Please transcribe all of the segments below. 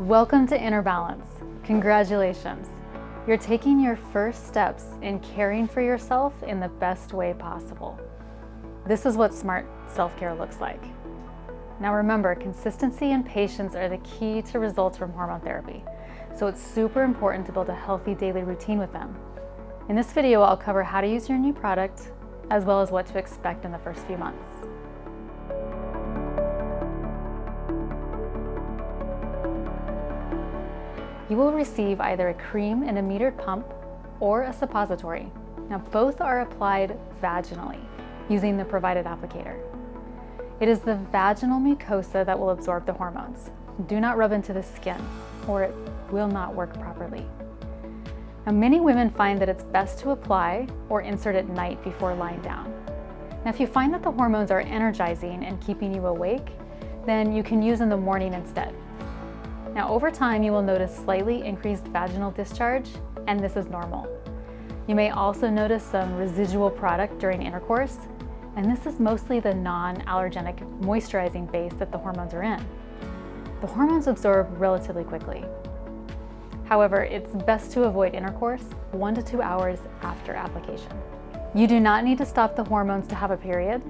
Welcome to Inner Balance. Congratulations. You're taking your first steps in caring for yourself in the best way possible. This is what smart self-care looks like. Now remember, consistency and patience are the key to results from hormone therapy, so it's super important to build a healthy daily routine with them. In this video, I'll cover how to use your new product, as well as what to expect in the first few months. You will receive either a cream in a metered pump or a suppository. Now both are applied vaginally using the provided applicator. It is the vaginal mucosa that will absorb the hormones. Do not rub into the skin or it will not work properly. Now many women find that it's best to apply or insert at night before lying down. Now if you find that the hormones are energizing and keeping you awake, then you can use in the morning instead. Now over time, you will notice slightly increased vaginal discharge, and this is normal. You may also notice some residual product during intercourse, and this is mostly the non-allergenic moisturizing base that the hormones are in. The hormones absorb relatively quickly. However, it's best to avoid intercourse 1 to 2 hours after application. You do not need to stop the hormones to have a period.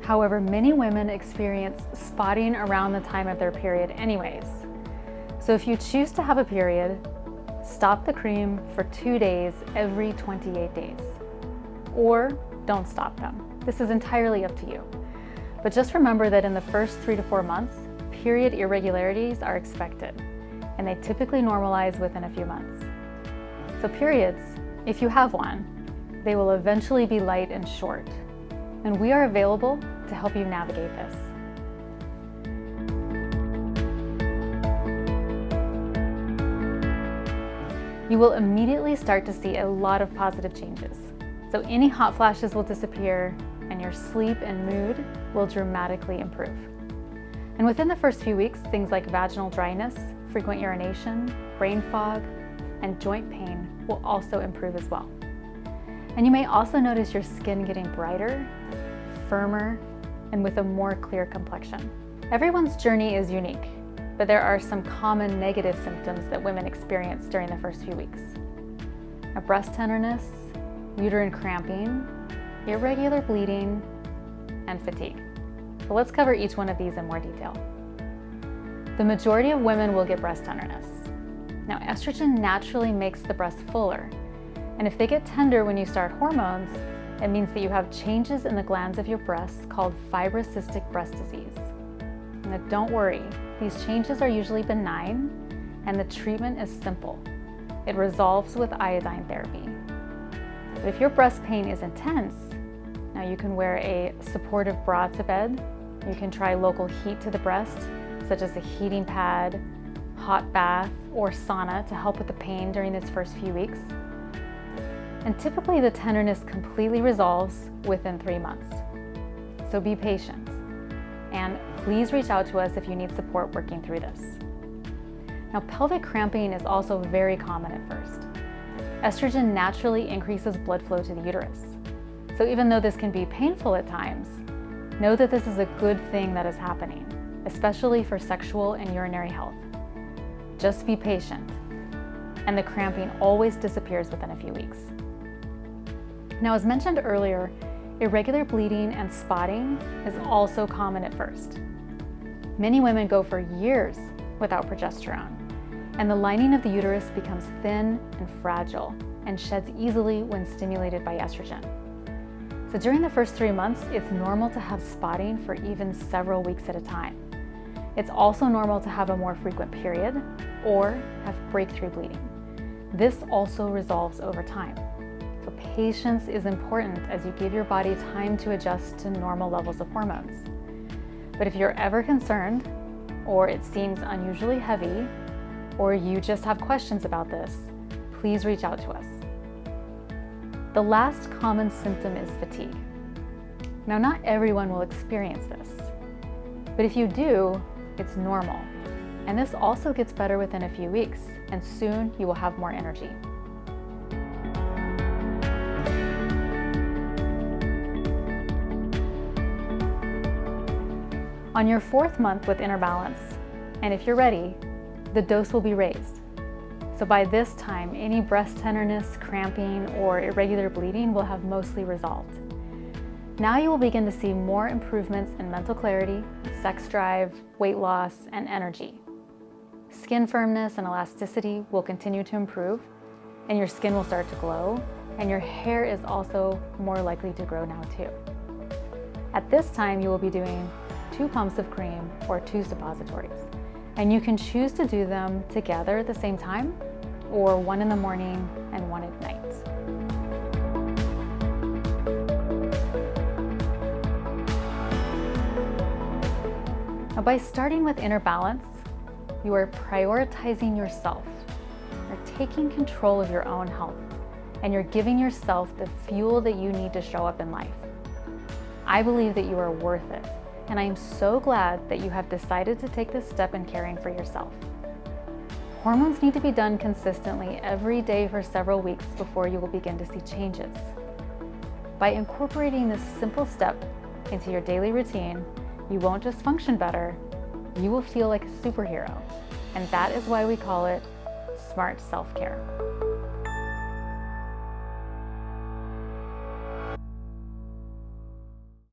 However, many women experience spotting around the time of their period anyways. So if you choose to have a period, stop the cream for 2 days every 28 days. Or don't stop them. This is entirely up to you. But just remember that in the first 3 to 4 months, period irregularities are expected, and they typically normalize within a few months. So periods, if you have one, they will eventually be light and short, and we are available to help you navigate this. You will immediately start to see a lot of positive changes. So any hot flashes will disappear and your sleep and mood will dramatically improve. And within the first few weeks, things like vaginal dryness, frequent urination, brain fog, and joint pain will also improve as well. And you may also notice your skin getting brighter, firmer, and with a more clear complexion. Everyone's journey is unique, but there are some common negative symptoms that women experience during the first few weeks. Breast tenderness, uterine cramping, irregular bleeding, and fatigue. So let's cover each one of these in more detail. The majority of women will get breast tenderness. Now, estrogen naturally makes the breast fuller, and if they get tender when you start hormones, it means that you have changes in the glands of your breasts called fibrocystic breast disease. Now, don't worry. These changes are usually benign, and the treatment is simple. It resolves with iodine therapy. But if your breast pain is intense, now you can wear a supportive bra to bed. You can try local heat to the breast, such as a heating pad, hot bath, or sauna to help with the pain during these first few weeks. And typically the tenderness completely resolves within 3 months. So be patient. And please reach out to us if you need support working through this. Now, pelvic cramping is also very common at first. Estrogen naturally increases blood flow to the uterus. So even though this can be painful at times, know that this is a good thing that is happening, especially for sexual and urinary health. Just be patient, and the cramping always disappears within a few weeks. Now, as mentioned earlier, irregular bleeding and spotting is also common at first. Many women go for years without progesterone, and the lining of the uterus becomes thin and fragile and sheds easily when stimulated by estrogen. So during the first 3 months, it's normal to have spotting for even several weeks at a time. It's also normal to have a more frequent period or have breakthrough bleeding. This also resolves over time. So patience is important as you give your body time to adjust to normal levels of hormones. But if you're ever concerned, or it seems unusually heavy, or you just have questions about this, please reach out to us. The last common symptom is fatigue. Now, not everyone will experience this, but if you do, it's normal. And this also gets better within a few weeks, and soon you will have more energy. On your 4th month with Inner Balance, and if you're ready, the dose will be raised. So by this time, any breast tenderness, cramping, or irregular bleeding will have mostly resolved. Now you will begin to see more improvements in mental clarity, sex drive, weight loss, and energy. Skin firmness and elasticity will continue to improve, and your skin will start to glow, and your hair is also more likely to grow now too. At this time, you will be doing 2 pumps of cream or 2 suppositories, and you can choose to do them together at the same time, or one in the morning and one at night. Now, by starting with inner balance, you are prioritizing yourself. You're taking control of your own health, and you're giving yourself the fuel that you need to show up in life. I believe that you are worth it, and I am so glad that you have decided to take this step in caring for yourself. Hormones need to be done consistently every day for several weeks before you will begin to see changes. By incorporating this simple step into your daily routine, you won't just function better, you will feel like a superhero. And that is why we call it smart self-care.